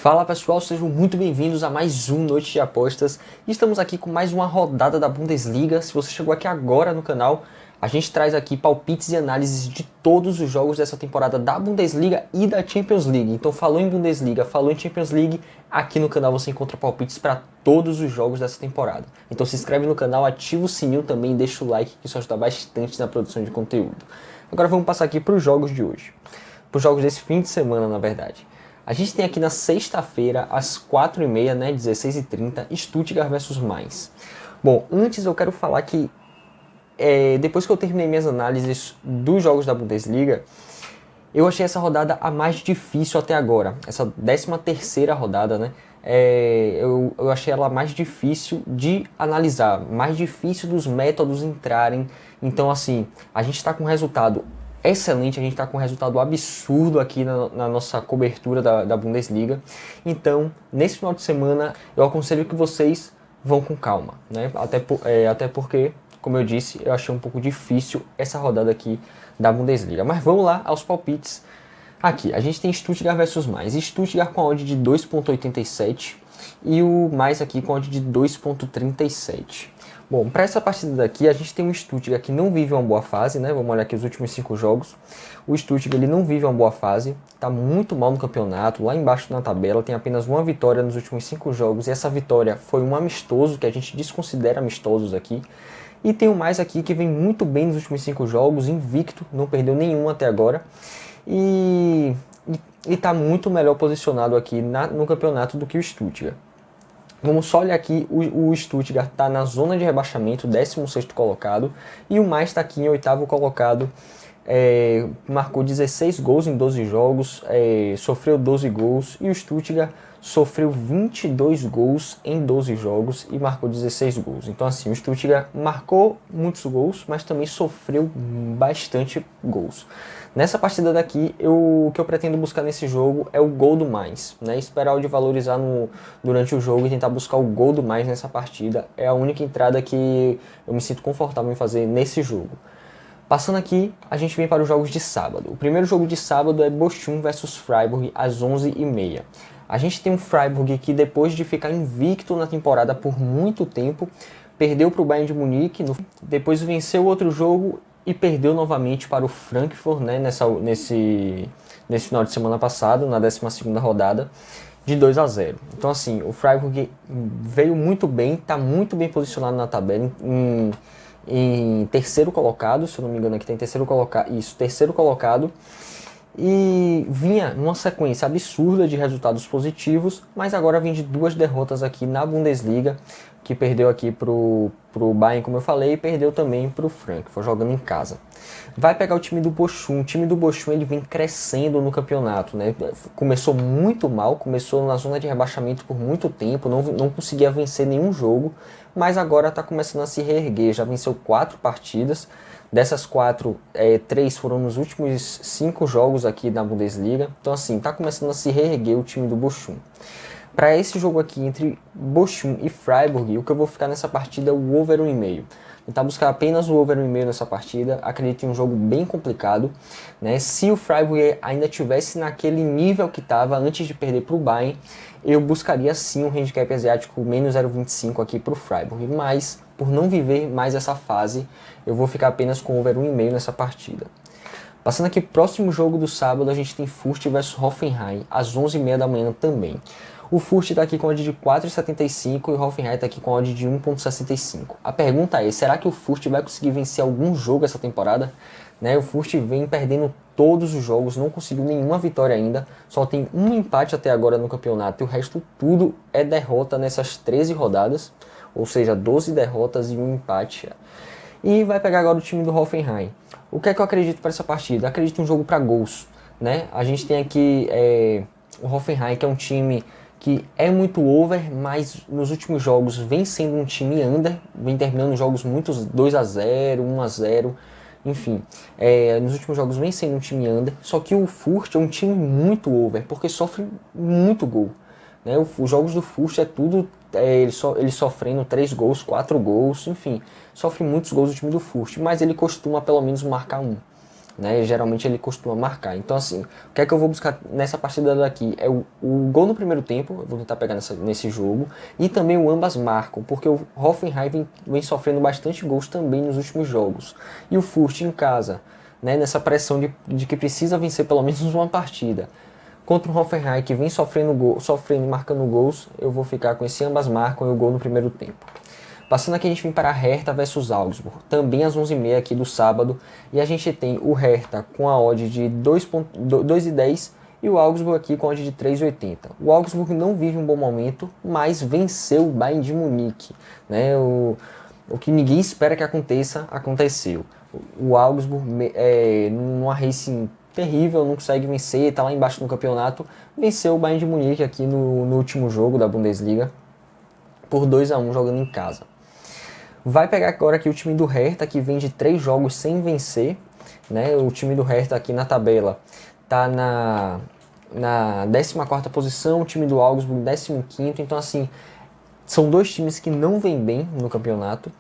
Fala pessoal, sejam muito bem-vindos a mais um Noite de Apostas. Estamos aqui com mais uma rodada da Bundesliga. Se você chegou aqui agora no canal, a gente traz aqui palpites e análises de todos os jogos dessa temporada da Bundesliga e da Champions League. Então falou em Bundesliga, falou em Champions League, aqui no canal você encontra palpites para todos os jogos dessa temporada. Então se inscreve no canal, ativa o sininho também e deixa o like, que isso ajuda bastante na produção de conteúdo. Agora vamos passar aqui para os jogos de hoje. Para os jogos desse fim de semana, na verdade. A gente tem aqui na sexta-feira, às 4h30, né, 16h30, Stuttgart versus Mainz. Bom, antes eu quero falar que, depois que eu terminei minhas análises dos jogos da Bundesliga, eu achei essa rodada a mais difícil até agora. Essa 13ª rodada, né, eu achei ela mais difícil de analisar, mais difícil dos métodos entrarem. Então, assim, a gente está com resultado excelente, a gente está com um resultado absurdo aqui na nossa cobertura da Bundesliga. Então, nesse final de semana, eu aconselho que vocês vão com calma, né? Até porque, como eu disse, eu achei um pouco difícil essa rodada aqui da Bundesliga. Mas vamos lá aos palpites. Aqui, a gente tem Stuttgart versus Mainz. Stuttgart com a odd de 2,87 e o Mainz aqui com a odd de 2,37. Bom, para essa partida daqui, a gente tem um Stuttgart que não vive uma boa fase, né? Vamos olhar aqui os últimos 5 jogos. O Stuttgart ele não vive uma boa fase, está muito mal no campeonato, lá embaixo na tabela, tem apenas uma vitória nos últimos 5 jogos, e essa vitória foi um amistoso, que a gente desconsidera amistosos aqui. E tem o Mainz aqui que vem muito bem nos últimos 5 jogos, invicto, não perdeu nenhum até agora, e está muito melhor posicionado aqui no campeonato do que o Stuttgart. Vamos só olhar aqui, o Stuttgart está na zona de rebaixamento, 16º colocado, e o Mainz está aqui em 8º colocado, marcou 16 gols em 12 jogos, sofreu 12 gols, e o Stuttgart sofreu 22 gols em 12 jogos e marcou 16 gols. Então assim, o Stuttgart marcou muitos gols, mas também sofreu bastante gols. Nessa partida daqui, o que eu pretendo buscar nesse jogo é o gol do Mainz, né? Esperar o de valorizar durante o jogo e tentar buscar o gol do Mainz nessa partida. É a única entrada que eu me sinto confortável em fazer nesse jogo. Passando aqui, a gente vem para os jogos de sábado. O primeiro jogo de sábado é Bochum versus Freiburg, às 11h30. A gente tem um Freiburg que, depois de ficar invicto na temporada por muito tempo, perdeu para o Bayern de Munique, depois venceu outro jogo e perdeu novamente para o Frankfurt, né, nesse final de semana passado, na 12ª rodada, de 2-0. Então assim, o Freiburg veio muito bem, está muito bem posicionado na tabela, em terceiro colocado, se eu não me engano aqui tem terceiro colocado, e vinha numa sequência absurda de resultados positivos, mas agora vem de 2 derrotas aqui na Bundesliga, que perdeu aqui pro Bayern, como eu falei, e perdeu também pro Frankfurt, jogando em casa. Vai pegar o time do Bochum. O time do Bochum ele vem crescendo no campeonato, né? Começou muito mal, começou na zona de rebaixamento por muito tempo, não conseguia vencer nenhum jogo, mas agora está começando a se reerguer, já venceu 4 partidas. Dessas 4, 3 foram nos últimos 5 jogos aqui na Bundesliga. Então assim, está começando a se reerguer o time do Bochum. Para esse jogo aqui entre Bochum e Freiburg, o que eu vou ficar nessa partida é o over 1,5. Tentar buscar apenas o over 1,5 nessa partida. Acredito em um jogo bem complicado, né? Se o Freiburg ainda tivesse naquele nível que estava antes de perder para o Bayern, eu buscaria sim um handicap asiático menos 0,25 aqui para o Freiburg. Mas, por não viver mais essa fase, eu vou ficar apenas com over 1,5 nessa partida. Passando aqui, próximo jogo do sábado, a gente tem Fürth versus Hoffenheim, às 11h30 da manhã também. O Fürth está aqui com a odd de 4,75 e o Hoffenheim está aqui com a odd de 1,65. A pergunta é, será que o Fürth vai conseguir vencer algum jogo essa temporada? Né, o Fürth vem perdendo todos os jogos, não conseguiu nenhuma vitória ainda, só tem um empate até agora no campeonato e o resto tudo é derrota nessas 13 rodadas, ou seja, 12 derrotas e um empate. E vai pegar agora o time do Hoffenheim. O que é que eu acredito para essa partida? Eu acredito em um jogo para gols, né? A gente tem aqui o Hoffenheim, que é um time que é muito over, mas nos últimos jogos vem sendo um time under, vem terminando jogos muitos 2-0, 1-0, enfim, nos últimos jogos vem sendo um time under, só que o Fürth é um time muito over, porque sofre muito gol, né? Os jogos do Fürth é tudo, ele sofrendo 3 gols, 4 gols, enfim, sofre muitos gols o time do Fürth, mas ele costuma pelo menos marcar um. né? Geralmente ele costuma marcar. Então assim, o que é que eu vou buscar nessa partida daqui? É o gol no primeiro tempo, eu vou tentar pegar nesse jogo, e também o ambas marcam, porque o Hoffenheim vem sofrendo bastante gols também nos últimos jogos. E o Furt em casa, né? Nessa pressão de que precisa vencer pelo menos uma partida. Contra o Hoffenheim, que vem sofrendo e marcando gols, eu vou ficar com esse ambas marcam e o gol no primeiro tempo. Passando aqui, a gente vem para a Hertha versus Augsburg, também às 11h30 aqui do sábado, e a gente tem o Hertha com a odd de 2,10 e o Augsburg aqui com a odd de 3,80. O Augsburg não vive um bom momento, mas venceu o Bayern de Munique, né? O que ninguém espera que aconteça, aconteceu. O Augsburg, numa racing terrível, não consegue vencer, está lá embaixo no campeonato, venceu o Bayern de Munique aqui no último jogo da Bundesliga por 2-1 jogando em casa. Vai pegar agora aqui o time do Hertha, que vem de 3 jogos sem vencer, né? O time do Hertha aqui na tabela está na 14ª posição, o time do Augsburg 15º, então assim, são dois times que não vêm bem no campeonato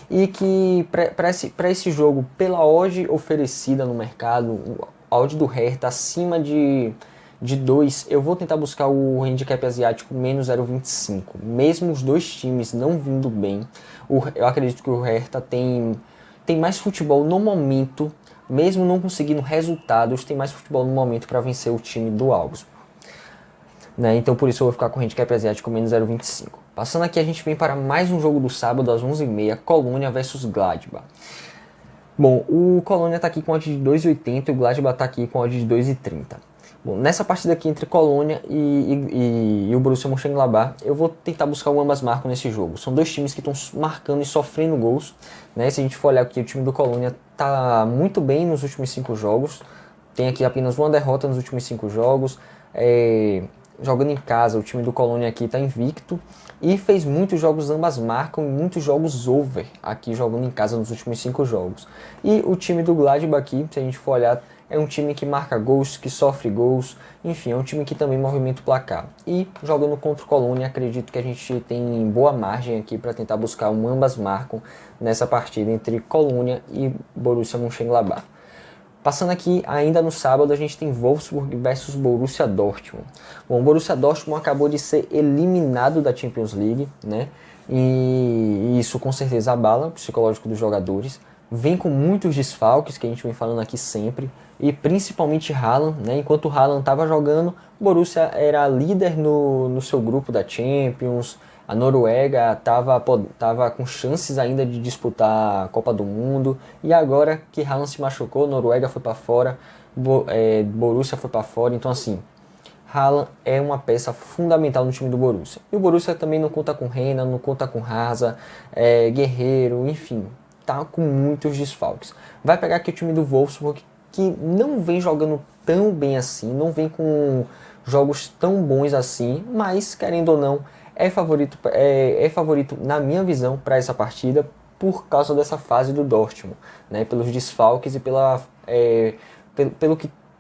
e que para esse jogo, pela odd oferecida no mercado, a odd do Hertha acima de 2, eu vou tentar buscar o handicap asiático menos 0,25. Mesmo os dois times não vindo bem, eu acredito que o Hertha tem mais futebol no momento, mesmo não conseguindo resultados, tem mais futebol no momento para vencer o time do Augsburg. Né? Então por isso eu vou ficar com o handicap asiático menos 0,25. Passando aqui, a gente vem para mais um jogo do sábado às 11h30, Colônia versus Gladbach. Bom, o Colônia está aqui com a odd de 2,80 e o Gladbach está aqui com a odd de 2,30. Bom, nessa partida aqui entre Colônia e o Borussia Mönchengladbach, eu vou tentar buscar o ambas marcam nesse jogo. São dois times que estão marcando e sofrendo gols, né? Se a gente for olhar aqui, o time do Colônia está muito bem nos últimos 5 jogos, tem aqui apenas uma derrota nos últimos 5 jogos, jogando em casa, o time do Colônia aqui está invicto e fez muitos jogos ambas marcam e muitos jogos over aqui jogando em casa nos últimos 5 jogos. E o time do Gladbach aqui, se a gente for olhar, é um time que marca gols, que sofre gols, enfim, é um time que também movimenta o placar. E jogando contra o Colônia, acredito que a gente tem boa margem aqui para tentar buscar um ambas marcam nessa partida entre Colônia e Borussia Mönchengladbach. Passando aqui, ainda no sábado, a gente tem Wolfsburg versus Borussia Dortmund. Bom, o Borussia Dortmund acabou de ser eliminado da Champions League, né? E isso com certeza abala o psicológico dos jogadores. Vem com muitos desfalques, que a gente vem falando aqui sempre, e principalmente Haaland, né? Enquanto o Haaland estava jogando, o Borussia era líder no seu grupo da Champions. A Noruega estava com chances ainda de disputar a Copa do Mundo. E agora que Haaland se machucou, Noruega foi para fora, Borussia foi para fora. Então assim, Haaland é uma peça fundamental no time do Borussia. E o Borussia também não conta com Reina, não conta com Hazard, Guerreiro, enfim, tá com muitos desfalques. Vai pegar aqui o time do Wolfsburg, que não vem jogando tão bem assim, não vem com jogos tão bons assim, mas querendo ou não, é favorito na minha visão para essa partida por causa dessa fase do Dortmund, né? Pelos desfalques e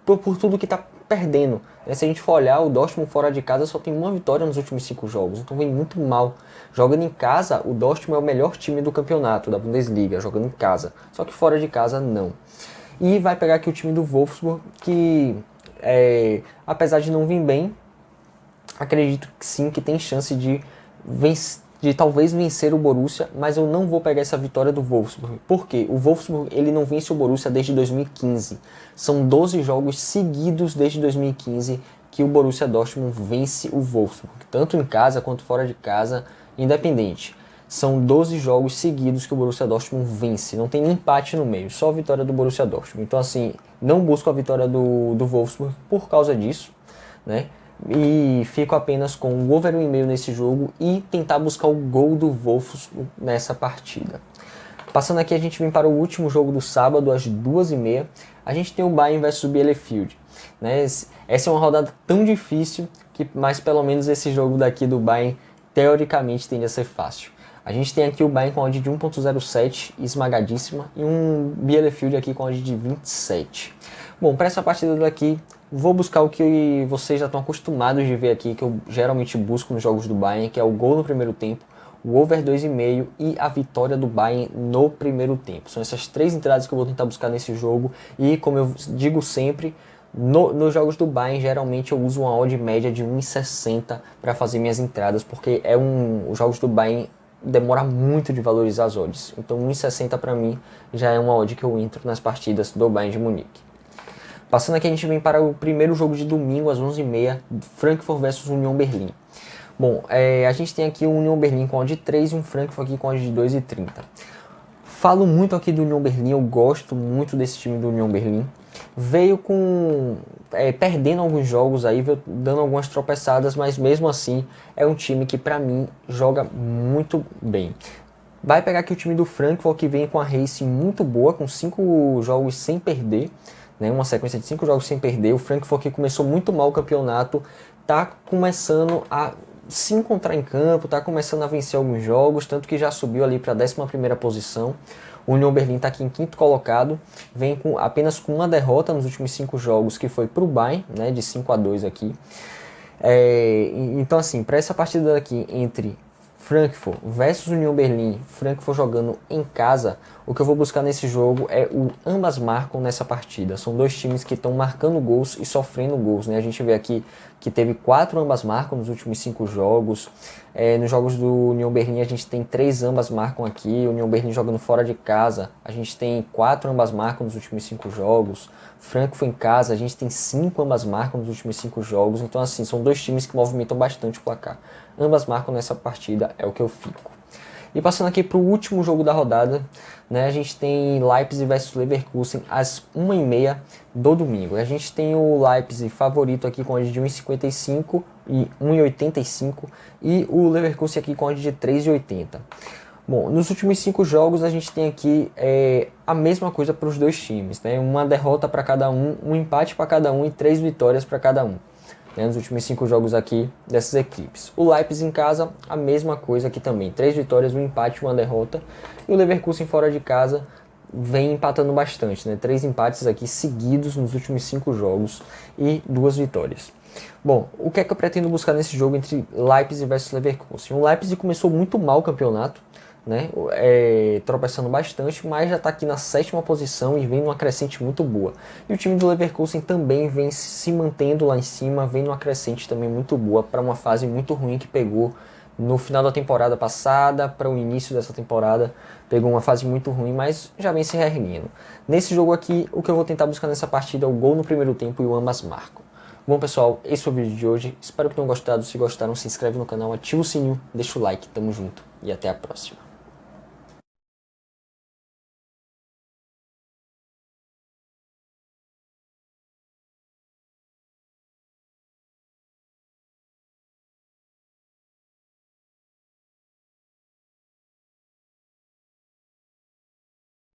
por tudo que está perdendo. Se a gente for olhar, o Dortmund fora de casa só tem uma vitória nos últimos 5 jogos, então vem muito mal. Jogando em casa, o Dortmund é o melhor time do campeonato, da Bundesliga, jogando em casa, só que fora de casa não. E vai pegar aqui o time do Wolfsburg, que apesar de não vir bem, acredito que sim, que tem chance de talvez vencer o Borussia, mas eu não vou pegar essa vitória do Wolfsburg. Por quê? O Wolfsburg ele não vence o Borussia desde 2015. São 12 jogos seguidos desde 2015 que o Borussia Dortmund vence o Wolfsburg, tanto em casa quanto fora de casa, independente. São 12 jogos seguidos que o Borussia Dortmund vence, não tem nem empate no meio, só a vitória do Borussia Dortmund. Então assim, não busco a vitória do Wolfsburg por causa disso, né? E fico apenas com o over 1,5 nesse jogo e tentar buscar o gol do Wolfsburg nessa partida. Passando aqui, a gente vem para o último jogo do sábado, às 2h30. A gente tem o Bayern versus Bielefeld, né? Essa é uma rodada tão difícil, mas pelo menos esse jogo daqui do Bayern, teoricamente, tende a ser fácil. A gente tem aqui o Bayern com a odd de 1,07, esmagadíssima, e um Bielefeld aqui com a odd de 27. Bom, para essa partida daqui, vou buscar o que vocês já estão acostumados de ver aqui, que eu geralmente busco nos jogos do Bayern, que é o gol no primeiro tempo, o over 2,5 e a vitória do Bayern no primeiro tempo. São essas 3 entradas que eu vou tentar buscar nesse jogo e, como eu digo sempre, nos jogos do Bayern, geralmente eu uso uma odd média de 1,60 para fazer minhas entradas, porque os jogos do Bayern demora muito de valorizar as odds. Então 1,60 para mim já é uma odd que eu entro nas partidas do Bayern de Munique. Passando aqui, a gente vem para o primeiro jogo de domingo às 11h30, Frankfurt versus Union Berlin. Bom, a gente tem aqui o Union Berlin com odd de 3 e um Frankfurt aqui com odd de 2,30. Falo muito aqui do Union Berlin, eu gosto muito desse time do Union Berlin. Veio perdendo alguns jogos aí, veio dando algumas tropeçadas, mas mesmo assim é um time que para mim joga muito bem. Vai pegar aqui o time do Frankfurt, que vem com a race muito boa, com 5 jogos sem perder, né? Uma sequência de 5 jogos sem perder. O Frankfurt que começou muito mal o campeonato, tá começando a se encontrar em campo, tá começando a vencer alguns jogos, tanto que já subiu ali para a 11ª posição. O Union Berlin está aqui em 5º colocado, vem apenas com uma derrota nos últimos 5 jogos, que foi para o Bayern, né, de 5-2 aqui. Então assim, para essa partida daqui entre Frankfurt versus Union Berlin, Frankfurt jogando em casa, o que eu vou buscar nesse jogo é o ambas marcam nessa partida. São dois times que estão marcando gols e sofrendo gols, né? A gente vê aqui que teve 4 ambas marcam nos últimos 5 jogos. Nos jogos do Union Berlin a gente tem 3 ambas marcam aqui. O Union Berlin jogando fora de casa, a gente tem 4 ambas marcam nos últimos 5 jogos. Frankfurt em casa, a gente tem 5 ambas marcam nos últimos 5 jogos. Então assim, são dois times que movimentam bastante o placar. Ambas marcam nessa partida, é o que eu fico. E passando aqui para o último jogo da rodada, né, a gente tem Leipzig versus Leverkusen às 1h30 do domingo. A gente tem o Leipzig favorito aqui com odd de 1,55 e 1,85 e o Leverkusen aqui com odd de 3,80. Bom, nos últimos 5 jogos a gente tem aqui a mesma coisa para os dois times, né? Uma derrota para cada um empate para cada um e 3 vitórias para cada um. Nos últimos 5 jogos aqui dessas equipes. O Leipzig em casa, a mesma coisa aqui também. 3 vitórias, um empate e uma derrota. E o Leverkusen fora de casa vem empatando bastante, né? 3 empates aqui seguidos nos últimos 5 jogos e 2 vitórias. Bom, o que é que eu pretendo buscar nesse jogo entre Leipzig versus Leverkusen? O Leipzig começou muito mal o campeonato, né? Tropeçando bastante, mas já está aqui na 7ª posição e vem numa crescente muito boa. E o time do Leverkusen também vem se mantendo lá em cima, vem numa crescente também muito boa para uma fase muito ruim que pegou no final da temporada passada, para o início dessa temporada, pegou uma fase muito ruim, mas já vem se reerguendo. Nesse jogo aqui, o que eu vou tentar buscar nessa partida é o gol no primeiro tempo e o ambas marcam. Bom pessoal, esse foi o vídeo de hoje, espero que tenham gostado. Se gostaram, se inscreve no canal, ativa o sininho, deixa o like, tamo junto e até a próxima.